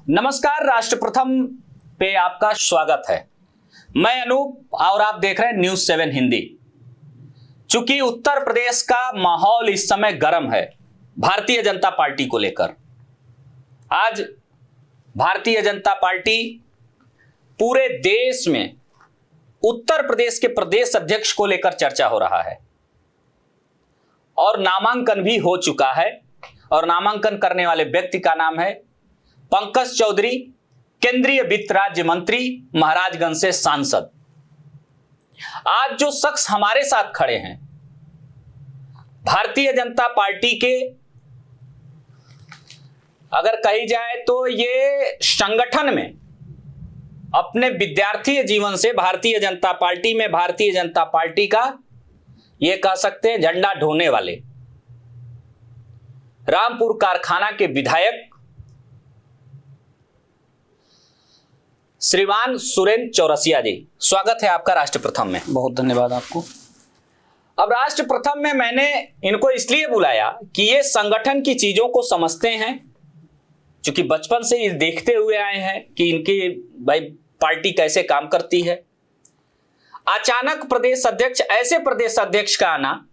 नमस्कार, राष्ट्र प्रथम पे आपका स्वागत है। मैं अनूप और आप देख रहे हैं न्यूज़ 7 हिंदी। चूंकि उत्तर प्रदेश का माहौल इस समय गर्म है भारतीय जनता पार्टी को लेकर। आज भारतीय जनता पार्टी पूरे देश में उत्तर प्रदेश के प्रदेश अध्यक्ष को लेकर चर्चा हो रहा है और नामांकन भी हो चुका है। और नामांकन करने वाले व्यक्ति का नाम है पंकज चौधरी, केंद्रीय वित्त राज्य मंत्री, महाराजगंज से सांसद। आज जो शख्स हमारे साथ खड़े हैं भारतीय जनता पार्टी के, अगर कही जाए तो ये संगठन में अपने विद्यार्थी जीवन से भारतीय जनता पार्टी में भारतीय जनता पार्टी का ये कह सकते हैं झंडा ढोने वाले रामपुर कारखाना के विधायक श्रीमान सुरेंद्र चौरसिया जी, स्वागत है आपका राष्ट्र प्रथम में। बहुत धन्यवाद आपको। अब राष्ट्र प्रथम में मैंने इनको इसलिए बुलाया कि ये संगठन की चीजों को समझते हैं, क्योंकि बचपन से ये देखते हुए आए हैं कि इनकी भाई पार्टी कैसे काम करती है। अचानक प्रदेश अध्यक्ष, ऐसे प्रदेश अध्यक्ष का आना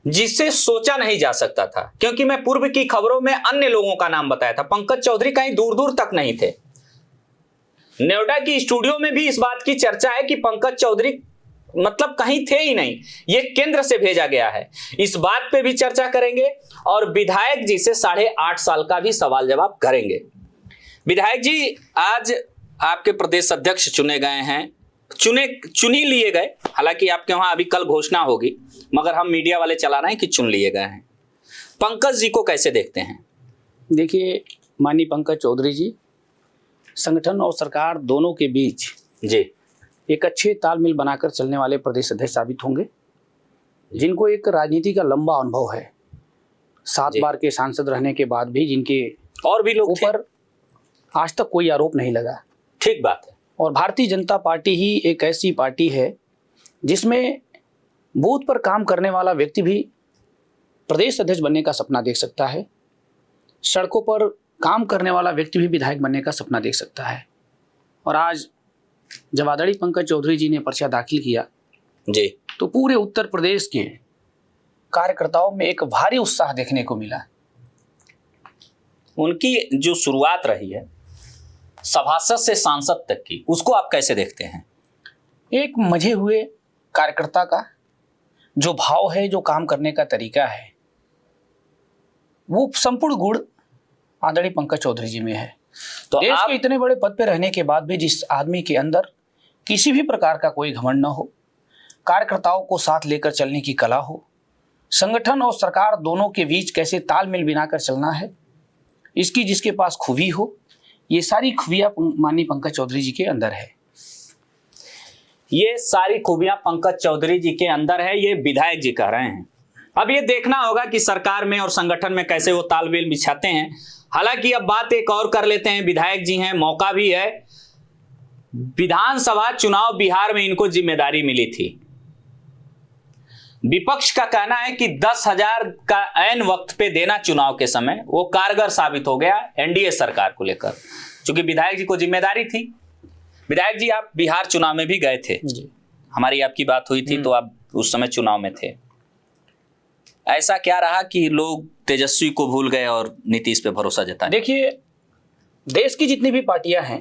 जिससे सोचा नहीं जा सकता था, क्योंकि मैं पूर्व की खबरों में अन्य लोगों का नाम बताया था। पंकज चौधरी कहीं दूर दूर तक नहीं थे। नोएडा की स्टूडियो में भी इस बात की चर्चा है कि पंकज चौधरी मतलब कहीं थे ही नहीं, ये केंद्र से भेजा गया है। इस बात पे भी चर्चा करेंगे और विधायक जी से 8.5 साल का भी सवाल जवाब करेंगे। विधायक जी, आज आपके प्रदेश अध्यक्ष चुने गए हैं, चुनी लिए गए। हालांकि आपके वहां अभी कल घोषणा होगी, मगर हम मीडिया वाले चला रहे हैं कि चुन लिए गए हैं। पंकज जी को कैसे देखते हैं? देखिए, माननीय पंकज चौधरी जी संगठन और सरकार दोनों के बीच जी एक अच्छे तालमेल बनाकर चलने वाले प्रदेश अध्यक्ष साबित होंगे, जिनको एक राजनीति का लंबा अनुभव है। 7 बार के सांसद रहने के बाद भी जिनके और भी लोग ऊपर आज तक कोई आरोप नहीं लगा। ठीक बात है। और भारतीय जनता पार्टी ही एक ऐसी पार्टी है जिसमें बूथ पर काम करने वाला व्यक्ति भी प्रदेश अध्यक्ष बनने का सपना देख सकता है, सड़कों पर काम करने वाला व्यक्ति भी विधायक बनने का सपना देख सकता है। और आज जब आदरणीय पंकज चौधरी जी ने पर्चा दाखिल किया जी, तो पूरे उत्तर प्रदेश के कार्यकर्ताओं में एक भारी उत्साह देखने को मिला। उनकी जो शुरुआत रही है सभासद से सांसद तक की, उसको आप कैसे देखते हैं? एक मजे हुए कार्यकर्ता का जो भाव है, जो काम करने का तरीका है, वो संपूर्ण गुण आदरणीय पंकज चौधरी जी में है। तो देश के इतने बड़े पद पे रहने के बाद भी जिस आदमी के अंदर किसी भी प्रकार का कोई घमंड न हो, कार्यकर्ताओं को साथ लेकर चलने की कला हो, संगठन और सरकार दोनों के बीच कैसे तालमेल बनाकर चलना है, इसकी जिसके पास खूबी हो, ये सारी खूबियां माननीय पंकज चौधरी जी के अंदर है। ये सारी खूबियां पंकज चौधरी जी के अंदर है, ये विधायक जी कह रहे हैं। अब ये देखना होगा कि सरकार में और संगठन में कैसे वो तालमेल बिछाते हैं। हालांकि अब बात एक और कर लेते हैं, विधायक जी हैं, मौका भी है। विधानसभा चुनाव बिहार में इनको जिम्मेदारी मिली थी। विपक्ष का कहना है कि 10,000 का ऐन वक्त पे देना चुनाव के समय वो कारगर साबित हो गया एनडीए सरकार को लेकर, क्योंकि विधायक जी को जिम्मेदारी थी। विधायक जी, आप बिहार चुनाव में भी गए थे जी। हमारी आपकी बात हुई थी तो आप उस समय चुनाव में थे। ऐसा क्या रहा कि लोग तेजस्वी को भूल गए और नीतीश पे भरोसा जताए? देखिए, देश की जितनी भी पार्टियां हैं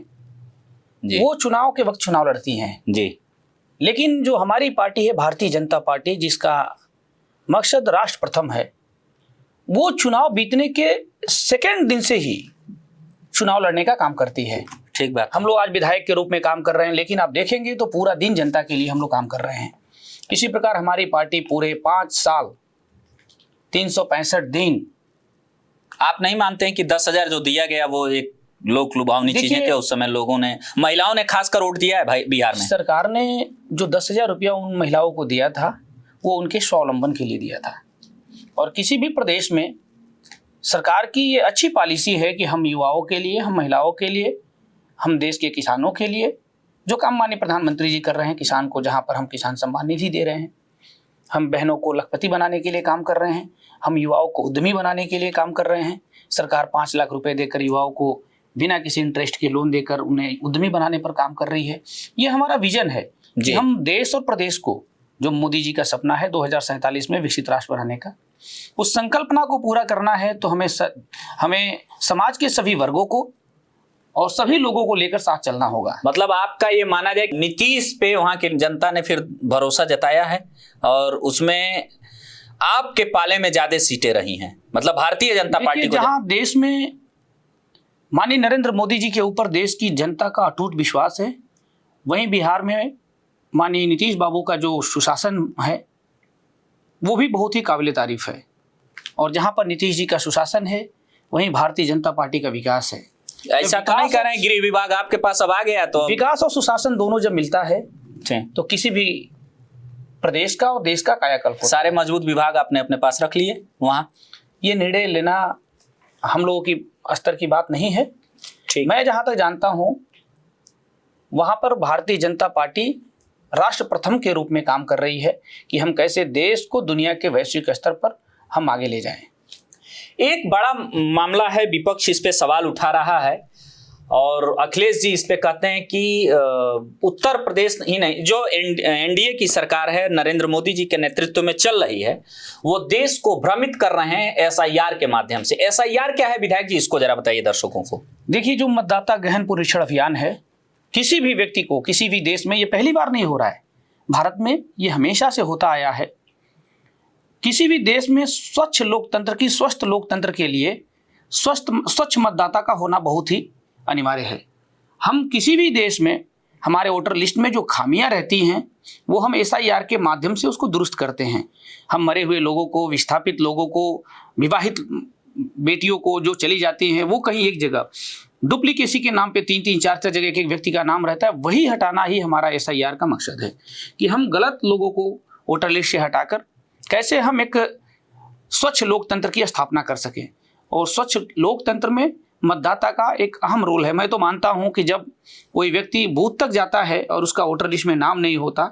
वो चुनाव के वक्त चुनाव लड़ती हैं जी, लेकिन जो हमारी पार्टी है भारतीय जनता पार्टी, जिसका मकसद राष्ट्र प्रथम है, वो चुनाव बीतने के सेकेंड दिन से ही चुनाव लड़ने का काम करती है। ठीक बात। हम लोग आज विधायक के रूप में काम कर रहे हैं, लेकिन आप देखेंगे तो पूरा दिन जनता के लिए हम लोग काम कर रहे हैं। इसी प्रकार हमारी पार्टी पूरे 5 साल 365 दिन। आप नहीं मानते हैं कि 10,000 जो दिया गया वो एक लोक लुभावनी चीजें थे? उस समय लोगों ने, महिलाओं ने खासकर वोट दिया है भाई बिहार में। सरकार ने जो 10,000 रुपया उन महिलाओं को दिया था वो उनके स्वावलंबन के लिए दिया था। और किसी भी प्रदेश में सरकार की ये अच्छी पॉलिसी है कि हम युवाओं के लिए, हम महिलाओं के लिए, हम देश के किसानों के लिए जो काम माननीय प्रधानमंत्री जी कर रहे हैं, किसान को जहाँ पर हम किसान सम्मान निधि दे रहे हैं, हम बहनों को लखपति बनाने के लिए काम कर रहे हैं, हम युवाओं को उद्यमी बनाने के लिए काम कर रहे हैं। सरकार 5 लाख रुपए देकर युवाओं को बिना किसी इंटरेस्ट के लोन देकर उन्हें उद्यमी बनाने पर काम कर रही है। ये हमारा विजन है कि जी। हम देश और प्रदेश को, जो मोदी जी का सपना है 2047 में विकसित राष्ट्र बनाने का, उस संकल्पना को पूरा करना है। तो हमें समाज के सभी वर्गों को और सभी लोगों को लेकर साथ चलना होगा। मतलब आपका ये माना जाए नीतीश पे वहां की जनता ने फिर भरोसा जताया है और उसमें आपके पाले में ज्यादा सीटें रही हैं, मतलब भारतीय जनता पार्टी को। जहां देश में माननीय नरेंद्र मोदी जी के ऊपर देश की जनता का अटूट विश्वास है, वहीं बिहार में माननीय नीतीश बाबू का जो सुशासन है वो भी बहुत ही काबिल तारीफ है। और जहां पर नीतीश जी का सुशासन है वहीं भारतीय जनता पार्टी का विकास है। ऐसा तो नहीं कर रहे हैं, गृह विभाग आपके पास अब आ गया तो विकास और सुशासन दोनों जब मिलता है तो किसी भी प्रदेश का और देश का कायाकल्प होता है। सारे मजबूत विभाग आपने अपने पास रख लिए वहां। ये निर्णय लेना हम लोगों की स्तर की बात नहीं है। ठीक। मैं जहां तक जानता हूं वहां पर भारतीय जनता पार्टी राष्ट्र प्रथम के रूप में काम कर रही है कि हम कैसे देश को दुनिया के वैश्विक स्तर पर हम आगे ले जाएं। एक बड़ा मामला है, विपक्ष इस पे सवाल उठा रहा है और अखिलेश जी इस पे कहते हैं कि उत्तर प्रदेश ही नहीं, जो एनडीए की सरकार है नरेंद्र मोदी जी के नेतृत्व में चल रही है, वो देश को भ्रमित कर रहे हैं एसआईआर के माध्यम से। एसआईआर क्या है विधायक जी, इसको जरा बताइए दर्शकों को। देखिए, जो मतदाता गहन पुनरीक्षण अभियान है, किसी भी व्यक्ति को किसी भी देश में, ये पहली बार नहीं हो रहा है, भारत में ये हमेशा से होता आया है। किसी भी देश में स्वच्छ लोकतंत्र की, स्वस्थ लोकतंत्र के लिए स्वच्छ मतदाता का होना बहुत ही अनिवार्य है। हम किसी भी देश में हमारे वोटर लिस्ट में जो खामियां रहती हैं वो हम एसआईआर के माध्यम से उसको दुरुस्त करते हैं। हम मरे हुए लोगों को, विस्थापित लोगों को, विवाहित बेटियों को जो चली जाती हैं वो कहीं एक जगह डुप्लीकेसी के नाम पे 3-3, 4-4 जगह एक व्यक्ति का नाम रहता है, वही हटाना ही हमारा एसआईआर का मकसद है कि हम गलत लोगों को वोटर लिस्ट से हटाकर कैसे हम एक स्वच्छ लोकतंत्र की स्थापना कर सकें। और स्वच्छ लोकतंत्र में मतदाता का एक अहम रोल है। मैं तो मानता हूं कि जब कोई व्यक्ति बूथ तक जाता है और उसका वोटर लिस्ट में नाम नहीं होता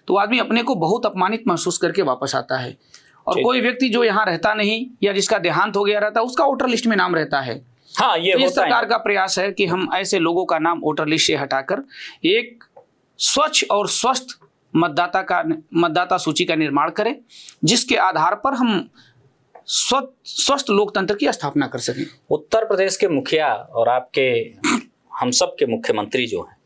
तो आदमी अपने को बहुत अपमानित महसूस करके वापस आता है। और कोई व्यक्ति जो यहाँ रहता नहीं या जिसका देहांत हो गया रहता है, उसका वोटर लिस्ट में नाम रहता है। हाँ, ये सरकार का प्रयास है कि हम ऐसे लोगों का नाम वोटर लिस्ट से हटाकर एक स्वच्छ और स्वस्थ मतदाता सूची का निर्माण करें, जिसके आधार पर हम स्वस्थ लोकतंत्र की स्थापना कर सकें। उत्तर प्रदेश के मुखिया और आपके हम सब के मुख्यमंत्री जो हैं,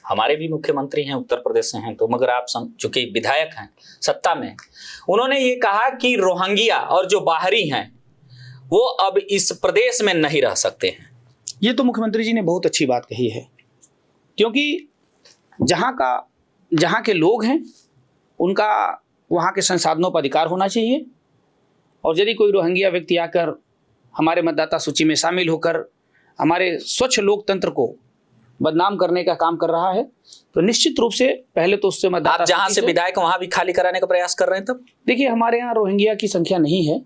हमारे भी मुख्यमंत्री हैं उत्तर प्रदेश से हैं, तो मगर आप चूंकि विधायक हैं, सत्ता में, उन्होंने ये कहा कि रोहिंग्या और जो बाहरी हैं वो अब इस प्रदेश में नहीं रह सकते हैं। ये तो मुख्यमंत्री जी ने बहुत अच्छी बात कही है, क्योंकि जहाँ के लोग हैं उनका वहाँ के संसाधनों पर अधिकार होना चाहिए। और यदि कोई रोहिंग्या व्यक्ति आकर हमारे मतदाता सूची में शामिल होकर हमारे स्वच्छ लोकतंत्र को बदनाम करने का काम कर रहा है तो निश्चित रूप से पहले तो उससे मतदाता, आप जहाँ से विधायक वहाँ भी खाली कराने का प्रयास कर रहे हैं। तब देखिए, हमारे यहाँ रोहिंग्या की संख्या नहीं है,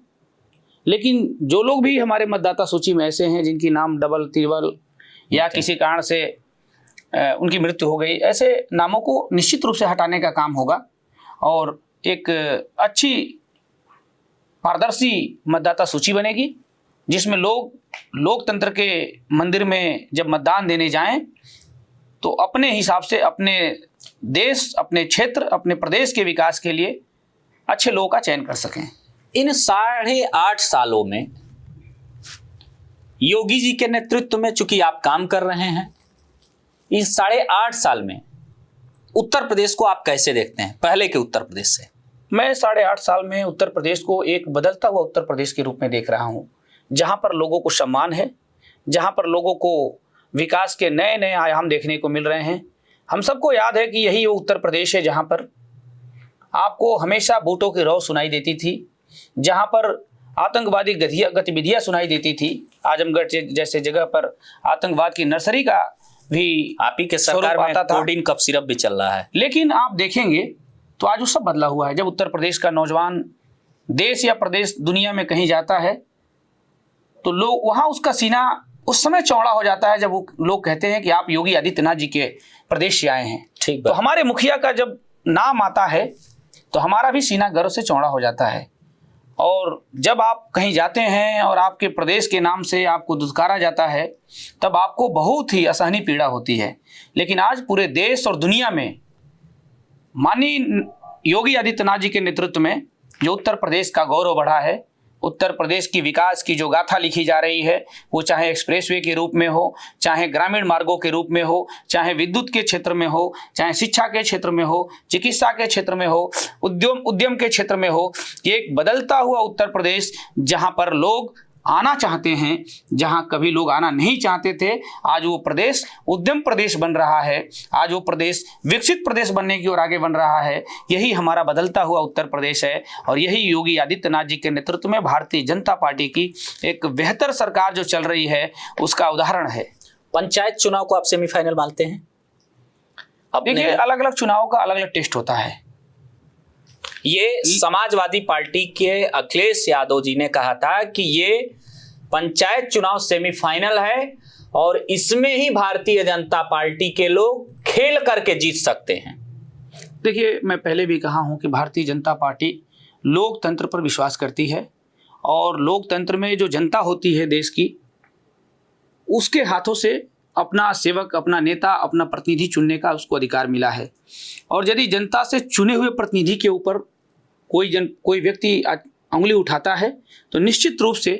लेकिन जो लोग भी हमारे मतदाता सूची में ऐसे हैं जिनकी नाम डबल, त्रिबल या किसी कारण से उनकी मृत्यु हो गई, ऐसे नामों को निश्चित रूप से हटाने का काम होगा और एक अच्छी पारदर्शी मतदाता सूची बनेगी जिसमें लोग लोकतंत्र के मंदिर में जब मतदान देने जाएं तो अपने हिसाब से अपने देश, अपने क्षेत्र, अपने प्रदेश के विकास के लिए अच्छे लोगों का चयन कर सकें। इन 8.5 सालों में योगी जी के नेतृत्व में चूंकि आप काम कर रहे हैं, इस 8.5 साल में उत्तर प्रदेश को आप कैसे देखते हैं पहले के उत्तर प्रदेश से? मैं 8.5 साल में उत्तर प्रदेश को एक बदलता हुआ उत्तर प्रदेश के रूप में देख रहा हूं, जहां पर लोगों को सम्मान है, जहां पर लोगों को विकास के नए नए आयाम देखने को मिल रहे हैं। हम सबको याद है कि यही वो उत्तर प्रदेश है जहां पर आपको हमेशा बूटों की रौ सुनाई देती थी, जहां पर आतंकवादी गतिविधियां सुनाई देती थी। आजमगढ़ जैसे जगह पर आतंकवाद की नर्सरी का भी आप ही के सरकार में कोडिन कफ सिरप भी चल रहा है। लेकिन आप देखेंगे तो आज वो सब बदला हुआ है। जब उत्तर प्रदेश का नौजवान देश या प्रदेश दुनिया में कहीं जाता है तो लोग वहाँ उसका सीना उस समय चौड़ा हो जाता है जब वो लोग कहते हैं कि आप योगी आदित्यनाथ जी के प्रदेश से आए हैं। ठीक, तो हमारे मुखिया का जब नाम आता है तो हमारा भी सीना गर्व से चौड़ा हो जाता है। और जब आप कहीं जाते हैं और आपके प्रदेश के नाम से आपको दुत्कारा जाता है, तब आपको बहुत ही असहनीय पीड़ा होती है। लेकिन आज पूरे देश और दुनिया में माननीय योगी आदित्यनाथ जी के नेतृत्व में जो उत्तर प्रदेश का गौरव बढ़ा है, उत्तर प्रदेश की विकास की जो गाथा लिखी जा रही है, वो चाहे एक्सप्रेसवे के रूप में हो, चाहे ग्रामीण मार्गों के रूप में हो, चाहे विद्युत के क्षेत्र में हो, चाहे शिक्षा के क्षेत्र में हो, चिकित्सा के क्षेत्र में हो, उद्यम के क्षेत्र में हो, कि एक बदलता हुआ उत्तर प्रदेश जहां पर लोग आना चाहते हैं, जहां कभी लोग आना नहीं चाहते थे, आज वो प्रदेश उद्यम प्रदेश बन रहा है। आज वो प्रदेश विकसित प्रदेश बनने की ओर आगे बन रहा है। यही हमारा बदलता हुआ उत्तर प्रदेश है और यही योगी आदित्यनाथ जी के नेतृत्व में भारतीय जनता पार्टी की एक बेहतर सरकार जो चल रही है उसका उदाहरण है। पंचायत चुनाव को आप सेमीफाइनल मानते हैं? देखिए, अलग अलग चुनाव का अलग अलग टेस्ट होता है। ये समाजवादी पार्टी के अखिलेश यादव जी ने कहा था कि ये पंचायत चुनाव सेमीफाइनल है और इसमें ही भारतीय जनता पार्टी के लोग खेल करके जीत सकते हैं। देखिए, मैं पहले भी कहा हूं कि भारतीय जनता पार्टी लोकतंत्र पर विश्वास करती है और लोकतंत्र में जो जनता होती है देश की, उसके हाथों से अपना सेवक, अपना नेता, अपना प्रतिनिधि चुनने का उसको अधिकार मिला है। और यदि जनता से चुने हुए प्रतिनिधि के ऊपर कोई व्यक्ति उंगली उठाता है तो निश्चित रूप से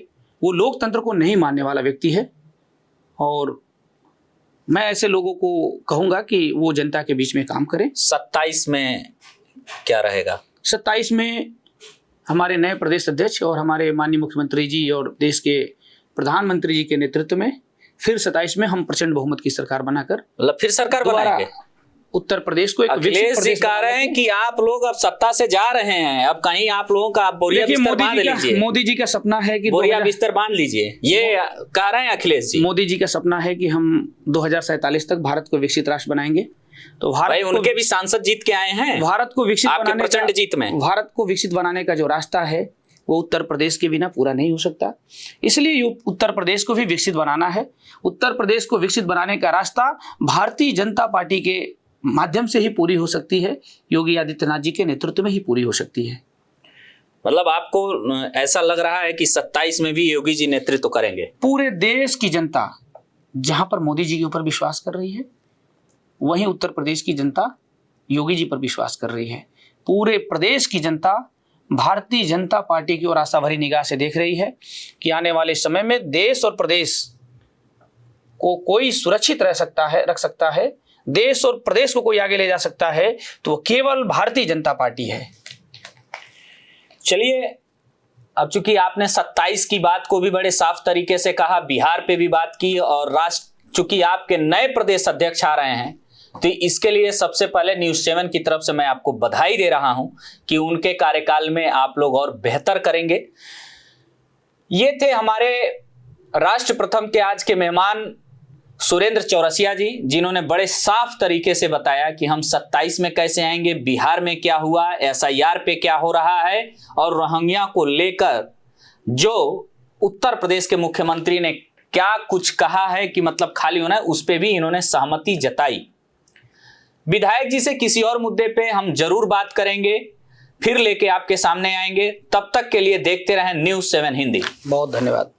वो लोकतंत्र को नहीं मानने वाला व्यक्ति है। और मैं ऐसे लोगों को कहूँगा कि वो जनता के बीच में काम करें। 27 में क्या रहेगा? 27 में हमारे नए प्रदेश अध्यक्ष और हमारे माननीय मुख्यमंत्री जी और देश के प्रधानमंत्री जी के नेतृत्व में फिर 27 में हम प्रचंड बहुमत की सरकार बनाकर, मतलब फिर सरकार बनाएंगे उत्तर प्रदेश को एक अखिलेश जी कह रहे हैं कि आप लोग अब सत्ता से जा रहे हैं, अब कहीं आप लोगों का बोरिया बिस्तर बांध लीजिए। मोदी जी का सपना है कि बोरिया बिस्तर बांध लीजिए, ये कह रहे हैं अखिलेश जी। मोदी जी का सपना है कि हम 2047 तक भारत को विकसित राष्ट्र बनाएंगे। तो भाई उनके भी सांसद जीत के आए हैं। भारत को विकसित बनाने प्रचंड जीत में भारत को विकसित बनाने का जो रास्ता है वो उत्तर प्रदेश के बिना पूरा नहीं हो सकता। इसलिए उत्तर प्रदेश को भी विकसित बनाना है। उत्तर प्रदेश को विकसित बनाने का रास्ता भारतीय जनता पार्टी के माध्यम से ही पूरी हो सकती है, योगी आदित्यनाथ जी के नेतृत्व में ही पूरी हो सकती है। मतलब आपको ऐसा लग रहा है कि 27 में भी योगी जी नेतृत्व करेंगे? पूरे देश की जनता जहां पर मोदी जी के ऊपर विश्वास कर रही है, वहीं उत्तर प्रदेश की जनता योगी जी पर विश्वास कर रही है। पूरे प्रदेश की जनता भारतीय जनता पार्टी की ओर आशा भरी निगाह से देख रही है कि आने वाले समय में देश और प्रदेश को कोई सुरक्षित रख सकता है, देश और प्रदेश को कोई आगे ले जा सकता है तो वो केवल भारतीय जनता पार्टी है। चलिए, अब चूंकि आपने 27 की बात को भी बड़े साफ तरीके से कहा, बिहार पे भी बात की और चूंकि आपके नए प्रदेश अध्यक्ष आ रहे हैं, तो इसके लिए सबसे पहले न्यूज़ 7 की तरफ से मैं आपको बधाई दे रहा हूं कि उनके कार्यकाल में आप लोग और बेहतर करेंगे। ये थे हमारे राष्ट्र प्रथम के आज के मेहमान सुरेंद्र चौरसिया जी, जिन्होंने बड़े साफ तरीके से बताया कि हम 27 में कैसे आएंगे, बिहार में क्या हुआ, SIR पे क्या हो रहा है और रोहिंग्या को लेकर जो उत्तर प्रदेश के मुख्यमंत्री ने क्या कुछ कहा है कि मतलब खाली होना है, उस पे भी इन्होंने सहमति जताई। विधायक जी से किसी और मुद्दे पे हम जरूर बात करेंगे, फिर लेके आपके सामने आएंगे। तब तक के लिए देखते रहें न्यूज़ 7 हिंदी। बहुत धन्यवाद।